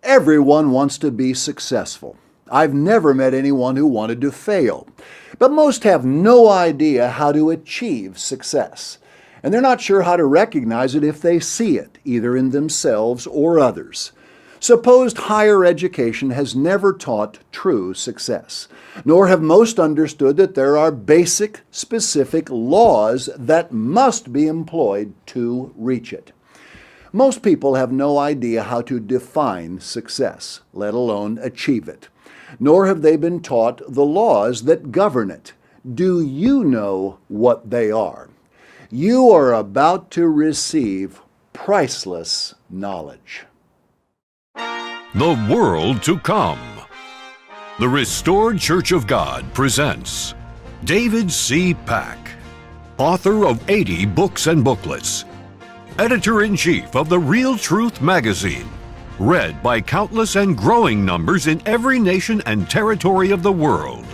Everyone wants to be successful. I've never met anyone who wanted to fail. But most have no idea how to achieve success. And they're not sure how to recognize it if they see it, either in themselves or others. Supposed higher education has never taught true success, nor have most understood that there are basic, specific laws that must be employed to reach it. Most people have no idea how to define success, let alone achieve it. Nor have they been taught the laws that govern it. Do you know what they are? You are about to receive priceless knowledge. The World to Come. The Restored Church of God presents David C. Pack, author of 80 books and booklets, editor-in-chief of the Real Truth magazine, read by countless and growing numbers in every nation and territory of the world.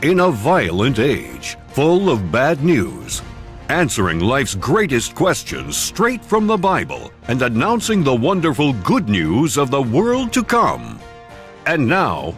In a violent age, full of bad news, answering life's greatest questions straight from the Bible and announcing the wonderful good news of the world to come. And now,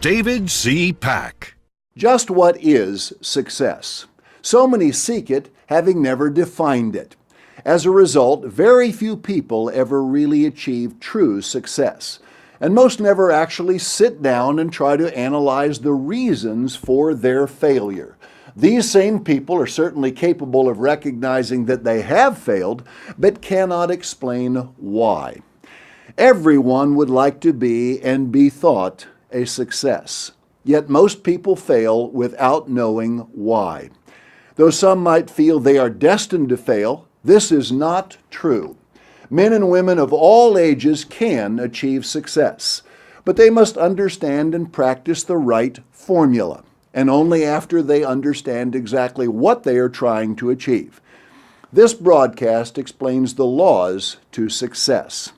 David C. Pack. Just what is success? So many seek it, having never defined it. As a result, very few people ever really achieve true success, and most never actually sit down and try to analyze the reasons for their failure. These same people are certainly capable of recognizing that they have failed, but cannot explain why. Everyone would like to be and be thought a success, yet most people fail without knowing why. Though some might feel they are destined to fail, this is not true. Men and women of all ages can achieve success, but they must understand and practice the right formula, and only after they understand exactly what they are trying to achieve. This broadcast explains the laws to success.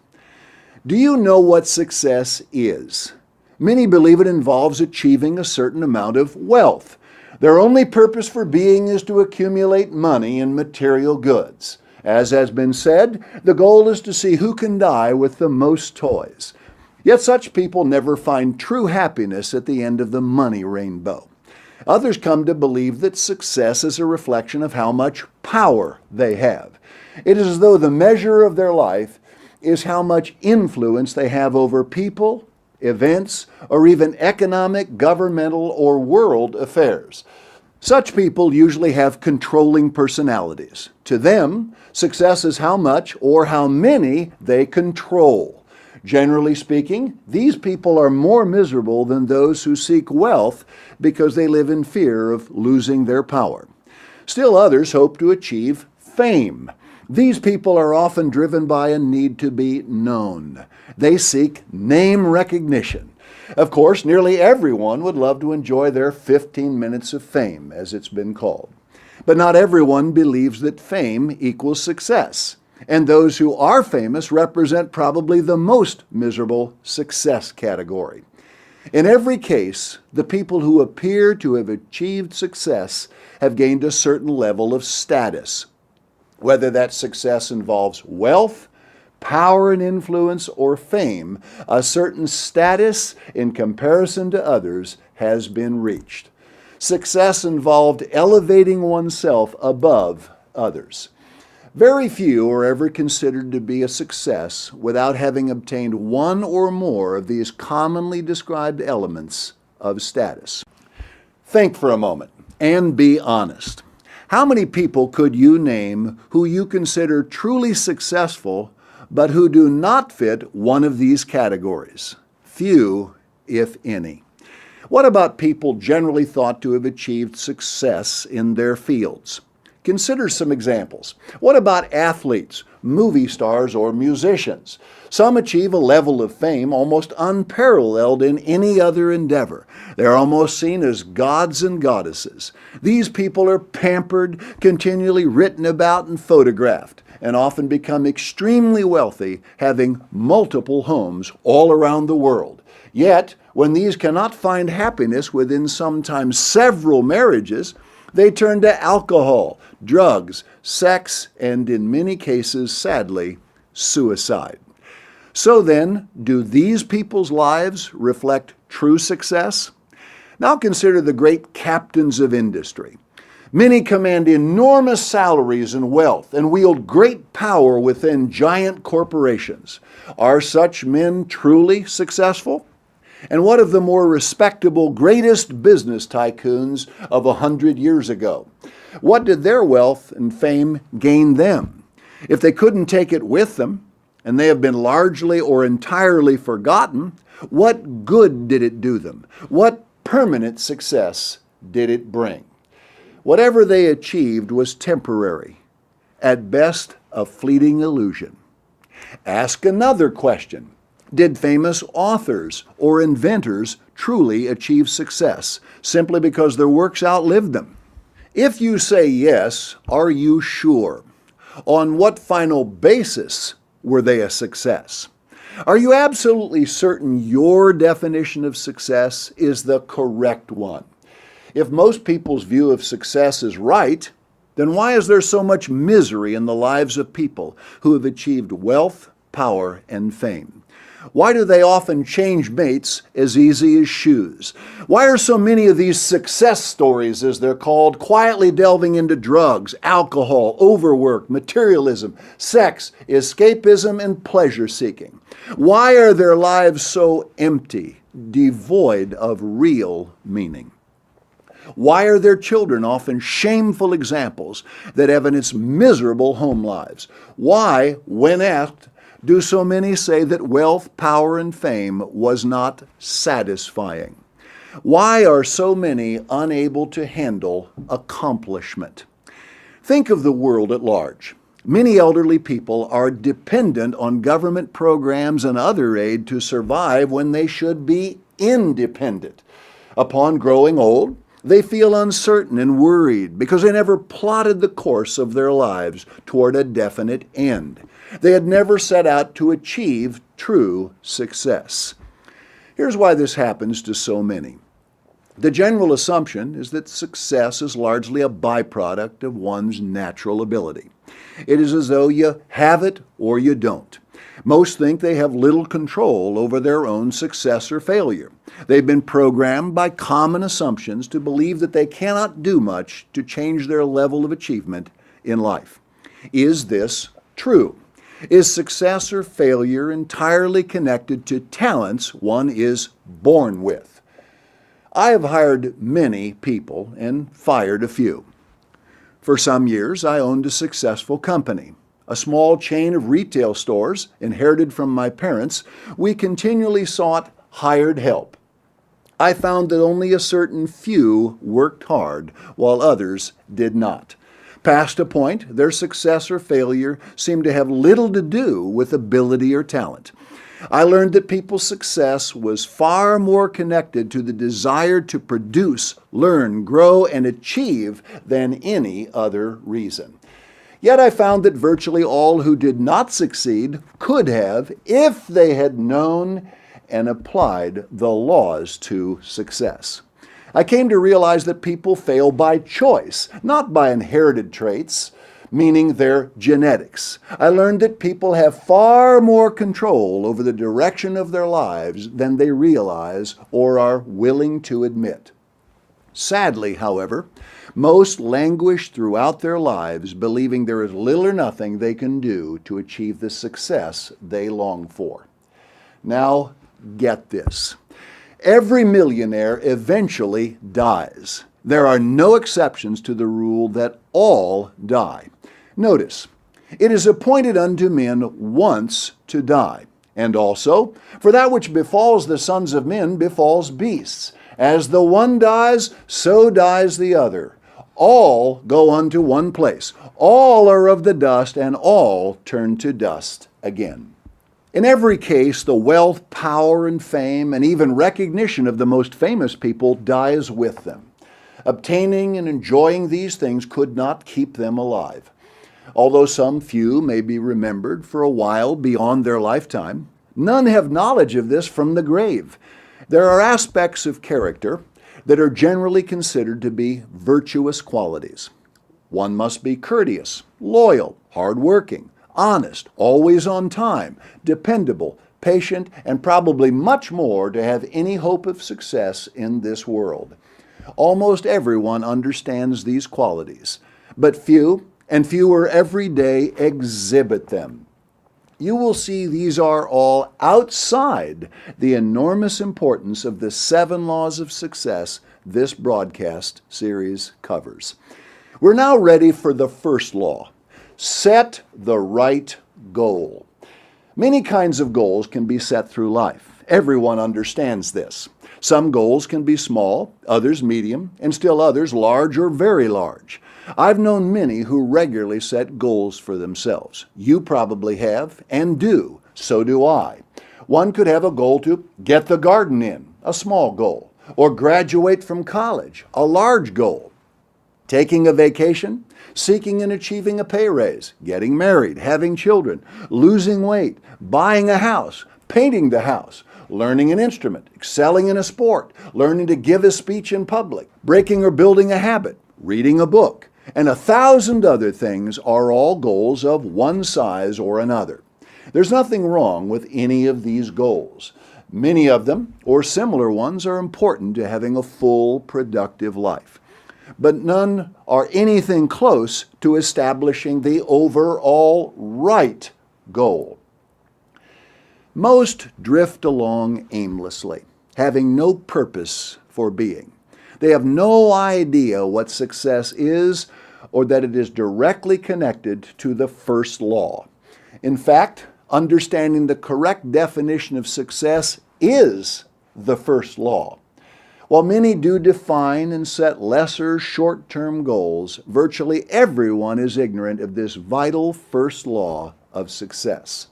Do you know what success is? Many believe it involves achieving a certain amount of wealth. Their only purpose for being is to accumulate money and material goods. As has been said, the goal is to see who can die with the most toys. Yet such people never find true happiness at the end of the money rainbow. Others come to believe that success is a reflection of how much power they have. It is as though the measure of their life is how much influence they have over people, events, or even economic, governmental, or world affairs. Such people usually have controlling personalities. To them, success is how much or how many they control. Generally speaking, these people are more miserable than those who seek wealth because they live in fear of losing their power. Still others hope to achieve fame. These people are often driven by a need to be known. They seek name recognition. Of course, nearly everyone would love to enjoy their 15 minutes of fame, as it's been called. But not everyone believes that fame equals success. And those who are famous represent probably the most miserable success category. In every case, the people who appear to have achieved success have gained a certain level of status. Whether that success involves wealth, power and influence, or fame, a certain status in comparison to others has been reached. Success involved elevating oneself above others. Very few are ever considered to be a success without having obtained one or more of these commonly described elements of status. Think for a moment and be honest. How many people could you name who you consider truly successful but who do not fit one of these categories? Few, if any. What about people generally thought to have achieved success in their fields? Consider some examples. What about athletes, movie stars, or musicians? Some achieve a level of fame almost unparalleled in any other endeavor. They're almost seen as gods and goddesses. These people are pampered, continually written about and photographed, and often become extremely wealthy, having multiple homes all around the world. Yet, when these cannot find happiness within sometimes several marriages, they turn to alcohol, drugs, sex, and in many cases, sadly, suicide. So then, do these people's lives reflect true success? Now consider the great captains of industry. Many command enormous salaries and wealth and wield great power within giant corporations. Are such men truly successful? And what of the more respectable, greatest business tycoons of 100 years ago? What did their wealth and fame gain them? If they couldn't take it with them, and they have been largely or entirely forgotten, what good did it do them? What permanent success did it bring? Whatever they achieved was temporary, at best a fleeting illusion. Ask another question. Did famous authors or inventors truly achieve success simply because their works outlived them? If you say yes, are you sure? On what final basis were they a success? Are you absolutely certain your definition of success is the correct one? If most people's view of success is right, then why is there so much misery in the lives of people who have achieved wealth, power, and fame? Why do they often change mates as easy as shoes? Why are so many of these success stories, as they're called, quietly delving into drugs, alcohol, overwork, materialism, sex, escapism, and pleasure-seeking? Why are their lives so empty, devoid of real meaning? Why are their children often shameful examples that evidence miserable home lives? Why, when asked, do so many say that wealth, power, and fame was not satisfying? Why are so many unable to handle accomplishment? Think of the world at large. Many elderly people are dependent on government programs and other aid to survive when they should be independent. Upon growing old, they feel uncertain and worried because they never plotted the course of their lives toward a definite end. They had never set out to achieve true success. Here's why this happens to so many. The general assumption is that success is largely a byproduct of one's natural ability. It is as though you have it or you don't. Most think they have little control over their own success or failure. They've been programmed by common assumptions to believe that they cannot do much to change their level of achievement in life. Is this true? Is success or failure entirely connected to talents one is born with? I have hired many people and fired a few. For some years, I owned a successful company. A small chain of retail stores inherited from my parents. We continually sought hired help. I found that only a certain few worked hard while others did not. Past a point, their success or failure seemed to have little to do with ability or talent. I learned that people's success was far more connected to the desire to produce, learn, grow, and achieve than any other reason. Yet I found that virtually all who did not succeed could have if they had known and applied the laws to success. I came to realize that people fail by choice, not by inherited traits, meaning their genetics. I learned that people have far more control over the direction of their lives than they realize or are willing to admit. Sadly, however, most languish throughout their lives believing there is little or nothing they can do to achieve the success they long for. Now, get this. Every millionaire eventually dies. There are no exceptions to the rule that all die. Notice, it is appointed unto men once to die, and also, for that which befalls the sons of men befalls beasts. As the one dies, so dies the other. All go unto one place. All are of the dust, and all turn to dust again. In every case, the wealth, power, and fame, and even recognition of the most famous people dies with them. Obtaining and enjoying these things could not keep them alive. Although some few may be remembered for a while beyond their lifetime, none have knowledge of this from the grave. There are aspects of character that are generally considered to be virtuous qualities. One must be courteous, loyal, hardworking, honest, always on time, dependable, patient, and probably much more to have any hope of success in this world. Almost everyone understands these qualities, but few and fewer every day exhibit them. You will see these are all outside the enormous importance of the 7 laws of success this broadcast series covers. We're now ready for the first law. Set the right goal. Many kinds of goals can be set through life. Everyone understands this. Some goals can be small, others medium, and still others large or very large. I've known many who regularly set goals for themselves. You probably have and do. So do I. One could have a goal to get the garden in, a small goal, or graduate from college, a large goal. Taking a vacation, seeking and achieving a pay raise, getting married, having children, losing weight, buying a house, painting the house, learning an instrument, excelling in a sport, learning to give a speech in public, breaking or building a habit, reading a book, and 1,000 other things are all goals of one size or another. There's nothing wrong with any of these goals. Many of them, or similar ones, are important to having a full, productive life. But none are anything close to establishing the overall right goal. Most drift along aimlessly, having no purpose for being. They have no idea what success is or that it is directly connected to the first law. In fact, understanding the correct definition of success is the first law. While many do define and set lesser short-term goals, virtually everyone is ignorant of this vital first law of success.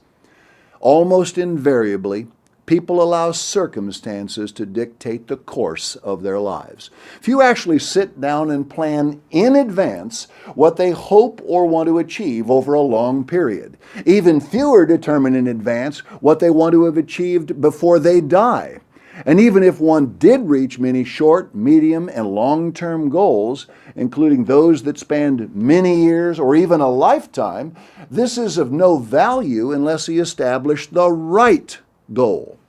Almost invariably, people allow circumstances to dictate the course of their lives. Few actually sit down and plan in advance what they hope or want to achieve over a long period. Even fewer determine in advance what they want to have achieved before they die. And even if one did reach many short, medium, and long-term goals, including those that spanned many years or even a lifetime, this is of no value unless he established the right goal.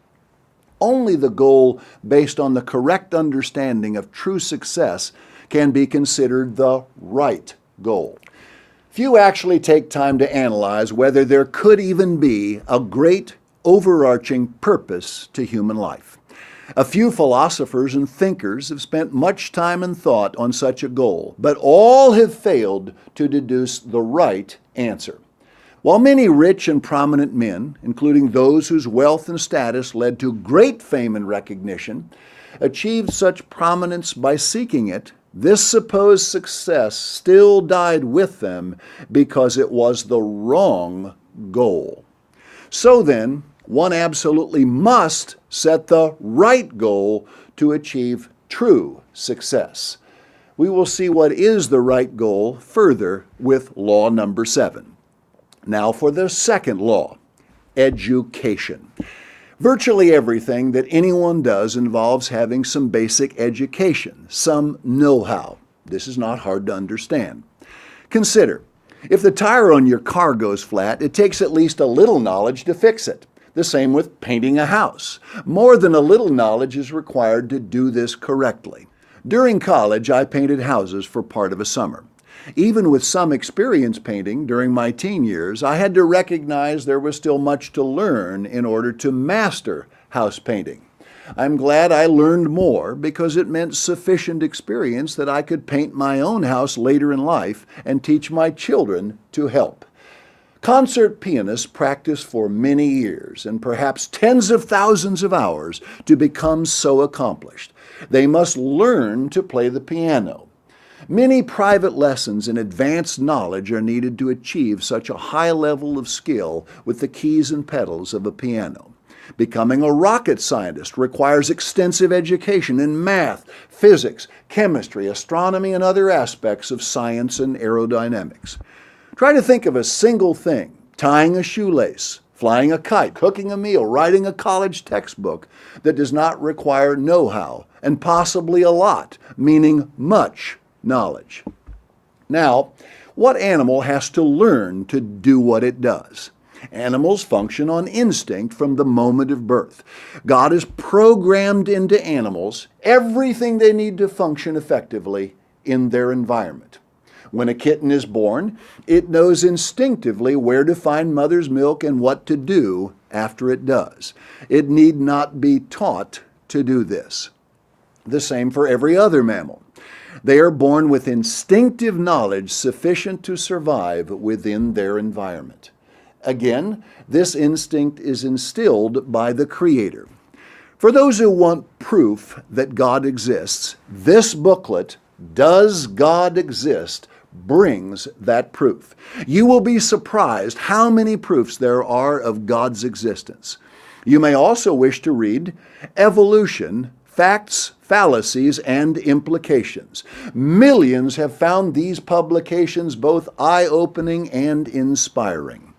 Only the goal based on the correct understanding of true success can be considered the right goal. Few actually take time to analyze whether there could even be a great overarching purpose to human life. A few philosophers and thinkers have spent much time and thought on such a goal, but all have failed to deduce the right answer. While many rich and prominent men, including those whose wealth and status led to great fame and recognition, achieved such prominence by seeking it, this supposed success still died with them because it was the wrong goal. So then, one absolutely must set the right goal to achieve true success. We will see what is the right goal further with law number 7. Now for the second law, education. Virtually everything that anyone does involves having some basic education, some know-how. This is not hard to understand. Consider, if the tire on your car goes flat, it takes at least a little knowledge to fix it. The same with painting a house. More than a little knowledge is required to do this correctly. During college, I painted houses for part of a summer. Even with some experience painting during my teen years, I had to recognize there was still much to learn in order to master house painting. I'm glad I learned more because it meant sufficient experience that I could paint my own house later in life and teach my children to help. Concert pianists practice for many years and perhaps tens of thousands of hours to become so accomplished. They must learn to play the piano. Many private lessons and advanced knowledge are needed to achieve such a high level of skill with the keys and pedals of a piano. Becoming a rocket scientist requires extensive education in math, physics, chemistry, astronomy, and other aspects of science and aerodynamics. Try to think of a single thing, tying a shoelace, flying a kite, cooking a meal, writing a college textbook, that does not require know-how, and possibly a lot, meaning much knowledge. Now, what animal has to learn to do what it does? Animals function on instinct from the moment of birth. God has programmed into animals everything they need to function effectively in their environment. When a kitten is born, it knows instinctively where to find mother's milk and what to do after it does. It need not be taught to do this. The same for every other mammal. They are born with instinctive knowledge sufficient to survive within their environment. Again, this instinct is instilled by the Creator. For those who want proof that God exists, this booklet, Does God Exist?, brings that proof. You will be surprised how many proofs there are of God's existence. You may also wish to read Evolution, Facts, Fallacies, and Implications. Millions have found these publications both eye-opening and inspiring.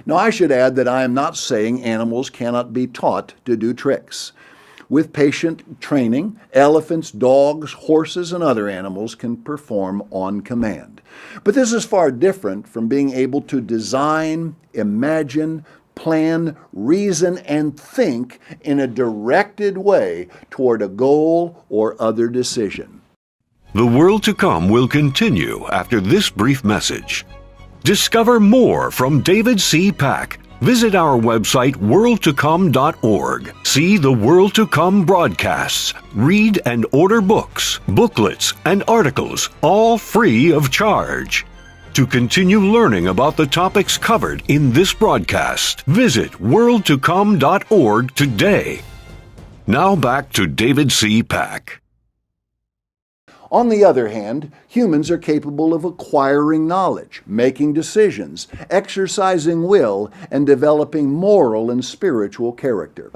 Now, I should add that I am not saying animals cannot be taught to do tricks. With patient training, elephants, dogs, horses, and other animals can perform on command. But this is far different from being able to design, imagine, plan, reason, and think in a directed way toward a goal or other decision. The world to come will continue after this brief message. Discover more from David C. Pack. Visit our website, worldtocome.org. See the World to Come broadcasts. Read and order books, booklets, and articles, all free of charge. To continue learning about the topics covered in this broadcast, visit worldtocome.org today. Now back to David C. Pack. On the other hand, humans are capable of acquiring knowledge, making decisions, exercising will, and developing moral and spiritual character.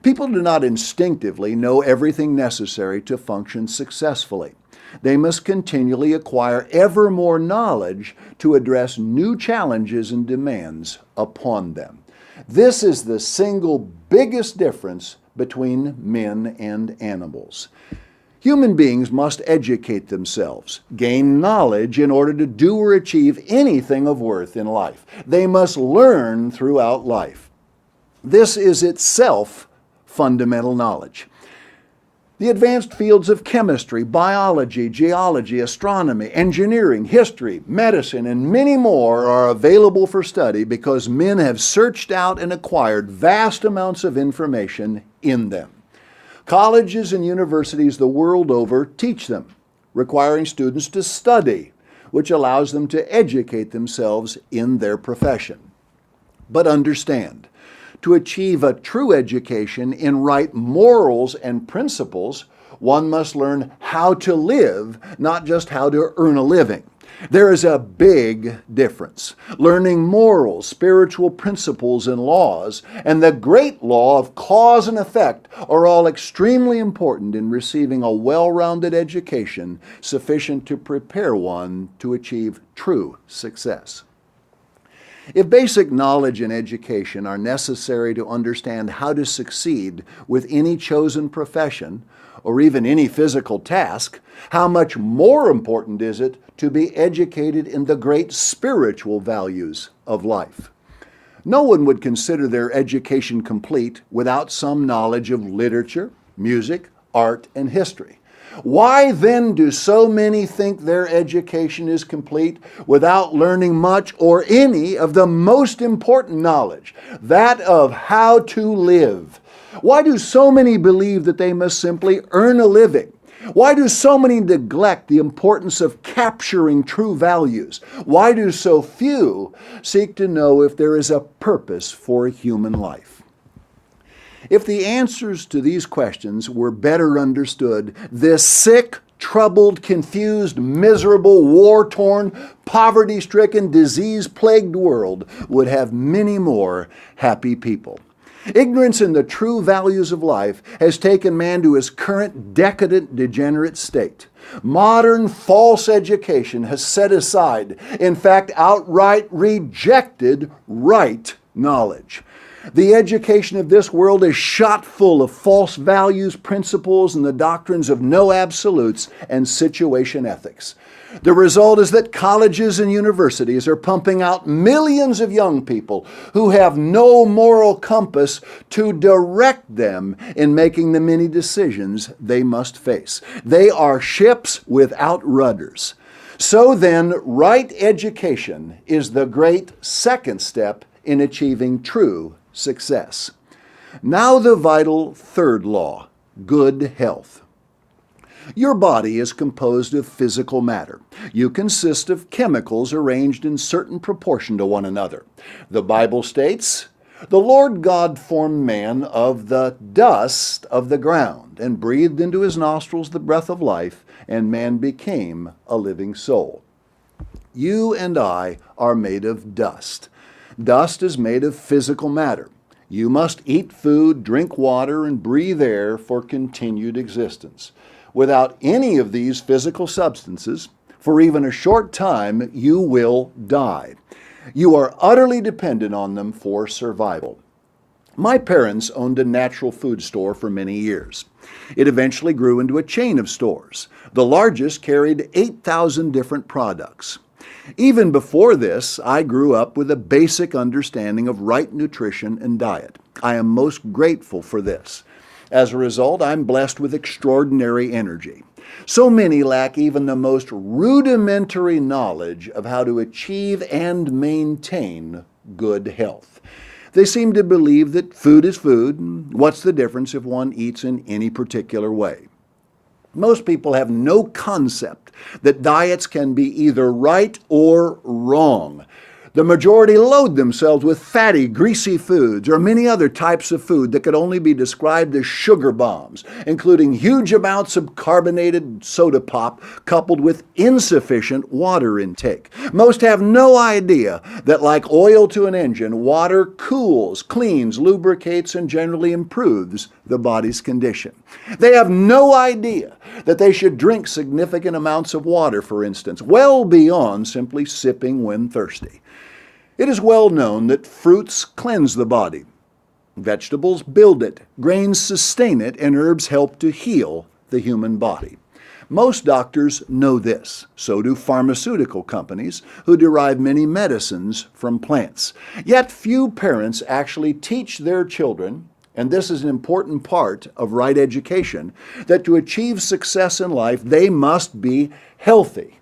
People do not instinctively know everything necessary to function successfully. They must continually acquire ever more knowledge to address new challenges and demands upon them. This is the single biggest difference between men and animals. Human beings must educate themselves, gain knowledge in order to do or achieve anything of worth in life. They must learn throughout life. This is itself fundamental knowledge. The advanced fields of chemistry, biology, geology, astronomy, engineering, history, medicine, and many more are available for study because men have searched out and acquired vast amounts of information in them. Colleges and universities the world over teach them, requiring students to study, which allows them to educate themselves in their profession. But understand, to achieve a true education in right morals and principles, one must learn how to live, not just how to earn a living. There is a big difference. Learning morals, spiritual principles, and laws, and the great law of cause and effect are all extremely important in receiving a well-rounded education sufficient to prepare one to achieve true success. If basic knowledge and education are necessary to understand how to succeed with any chosen profession, or even any physical task, how much more important is it to be educated in the great spiritual values of life? No one would consider their education complete without some knowledge of literature, music, art, and history. Why then do so many think their education is complete without learning much or any of the most important knowledge, that of how to live? Why do so many believe that they must simply earn a living? Why do so many neglect the importance of capturing true values? Why do so few seek to know if there is a purpose for human life? If the answers to these questions were better understood, this sick, troubled, confused, miserable, war-torn, poverty-stricken, disease-plagued world would have many more happy people. Ignorance in the true values of life has taken man to his current decadent, degenerate state. Modern false education has set aside, in fact outright rejected, right knowledge. The education of this world is shot full of false values, principles, and the doctrines of no absolutes and situation ethics. The result is that colleges and universities are pumping out millions of young people who have no moral compass to direct them in making the many decisions they must face. They are ships without rudders. So then, right education is the great second step in achieving true success. Now the vital third law, good health. Your body is composed of physical matter. You consist of chemicals arranged in certain proportion to one another. The Bible states, "The Lord God formed man of the dust of the ground and breathed into his nostrils the breath of life, and man became a living soul." You and I are made of dust. Dust is made of physical matter. You must eat food, drink water, and breathe air for continued existence. Without any of these physical substances, for even a short time, you will die. You are utterly dependent on them for survival. My parents owned a natural food store for many years. It eventually grew into a chain of stores. The largest carried 8,000 different products. Even before this, I grew up with a basic understanding of right nutrition and diet. I am most grateful for this. As a result, I'm blessed with extraordinary energy. So many lack even the most rudimentary knowledge of how to achieve and maintain good health. They seem to believe that food is food, and what's the difference if one eats in any particular way? Most people have no concept that diets can be either right or wrong. The majority load themselves with fatty, greasy foods or many other types of food that could only be described as sugar bombs, including huge amounts of carbonated soda pop coupled with insufficient water intake. Most have no idea that, like oil to an engine, water cools, cleans, lubricates, and generally improves the body's condition. They have no idea that they should drink significant amounts of water, for instance, well beyond simply sipping when thirsty. It is well known that fruits cleanse the body. Vegetables build it, grains sustain it, and herbs help to heal the human body. Most doctors know this. So do pharmaceutical companies who derive many medicines from plants. Yet few parents actually teach their children, and this is an important part of right education, that to achieve success in life, they must be healthy.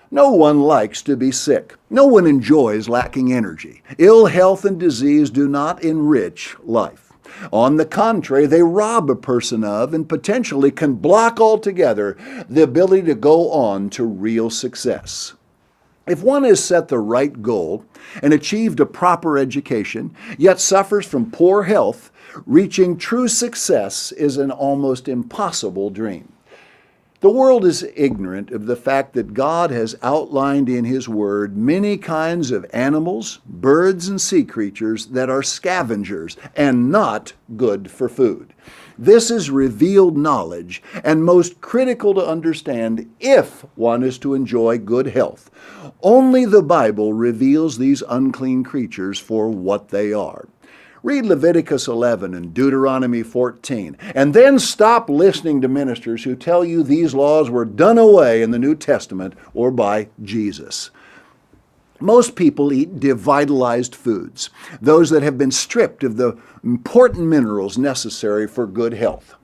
No one likes to be sick. No one enjoys lacking energy. Ill health and disease do not enrich life. On the contrary, they rob a person of and potentially can block altogether the ability to go on to real success. If one has set the right goal and achieved a proper education, yet suffers from poor health, reaching true success is an almost impossible dream. The world is ignorant of the fact that God has outlined in His Word many kinds of animals, birds, and sea creatures that are scavengers and not good for food. This is revealed knowledge and most critical to understand if one is to enjoy good health. Only the Bible reveals these unclean creatures for what they are. Read Leviticus 11 and Deuteronomy 14, and then stop listening to ministers who tell you these laws were done away in the New Testament or by Jesus. Most people eat devitalized foods, those that have been stripped of the important minerals necessary for good health.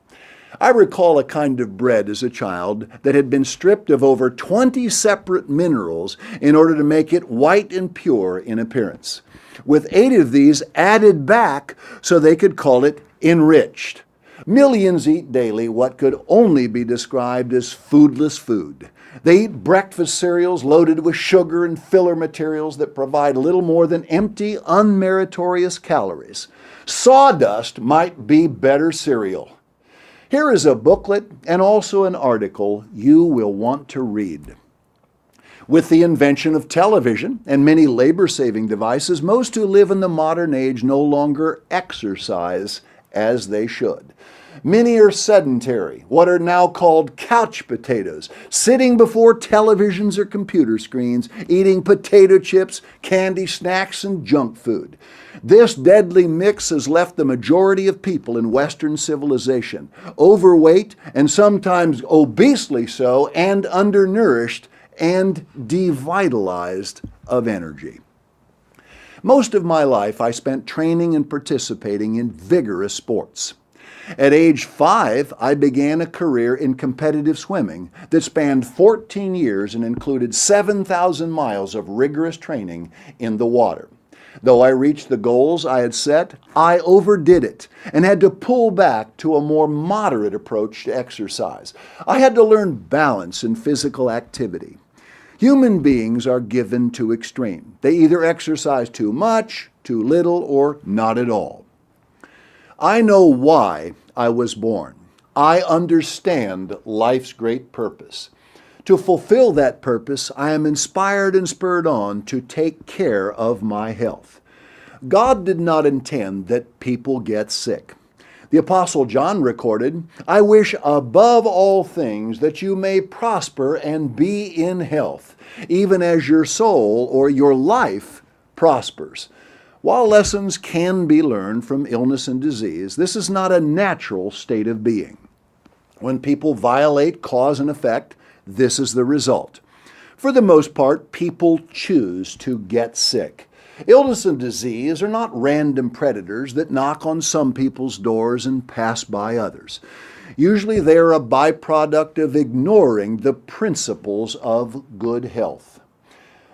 I recall a kind of bread as a child that had been stripped of over 20 separate minerals in order to make it white and pure in appearance, with 8 of these added back so they could call it enriched. Millions eat daily what could only be described as foodless food. They eat breakfast cereals loaded with sugar and filler materials that provide little more than empty, unmeritorious calories. Sawdust might be better cereal. Here is a booklet and also an article you will want to read. With the invention of television and many labor-saving devices, most who live in the modern age no longer exercise as they should. Many are sedentary, what are now called couch potatoes, sitting before televisions or computer screens, eating potato chips, candy snacks, and junk food. This deadly mix has left the majority of people in Western civilization overweight and sometimes obesely so, and undernourished and devitalized of energy. Most of my life I spent training and participating in vigorous sports. At age 5, I began a career in competitive swimming that spanned 14 years and included 7,000 miles of rigorous training in the water. Though I reached the goals I had set, I overdid it and had to pull back to a more moderate approach to exercise. I had to learn balance in physical activity. Human beings are given to extreme. They either exercise too much, too little, or not at all. I know why I was born. I understand life's great purpose. To fulfill that purpose, I am inspired and spurred on to take care of my health. God did not intend that people get sick. The Apostle John recorded, "I wish above all things that you may prosper and be in health, even as your soul or your life prospers." While lessons can be learned from illness and disease, this is not a natural state of being. When people violate cause and effect, this is the result. For the most part, people choose to get sick. Illness and disease are not random predators that knock on some people's doors and pass by others. Usually they are a byproduct of ignoring the principles of good health.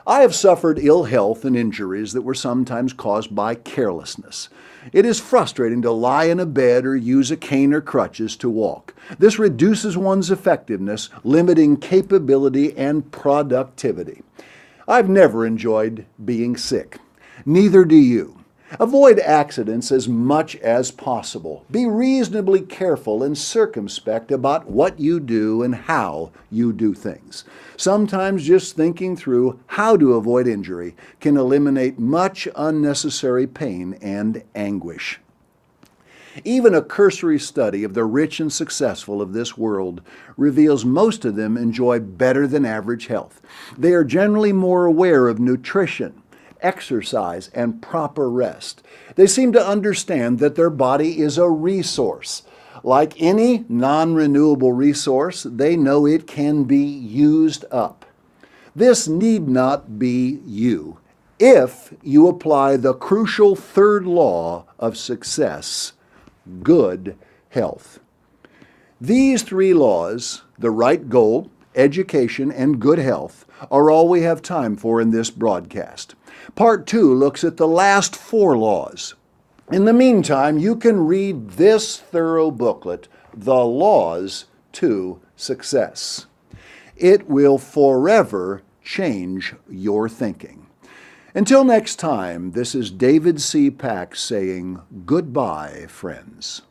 I have suffered ill health and injuries that were sometimes caused by carelessness. It is frustrating to lie in a bed or use a cane or crutches to walk. This reduces one's effectiveness, limiting capability and productivity. I've never enjoyed being sick. Neither do you. Avoid accidents as much as possible. Be reasonably careful and circumspect about what you do and how you do things. Sometimes just thinking through how to avoid injury can eliminate much unnecessary pain and anguish. Even a cursory study of the rich and successful of this world reveals most of them enjoy better than average health. They are generally more aware of nutrition, exercise, and proper rest. They seem to understand that their body is a resource. Like any non-renewable resource, they know it can be used up. This need not be you if you apply the crucial third law of success, good health. These three laws, the right goal, education, and good health, are all we have time for in this broadcast. Part 2 looks at the last 4 laws. In the meantime, you can read this thorough booklet, The Laws to Success. It will forever change your thinking. Until next time, this is David C. Pack saying goodbye, friends.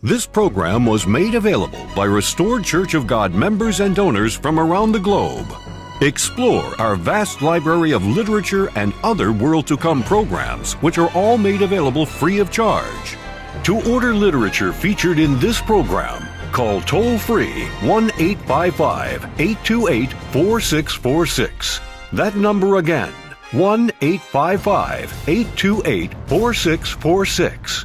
This program was made available by Restored Church of God members and donors from around the globe. Explore our vast library of literature and other World to Come programs, which are all made available free of charge. To order literature featured in this program, call toll-free 1-855-828-4646. That number again, 1-855-828-4646.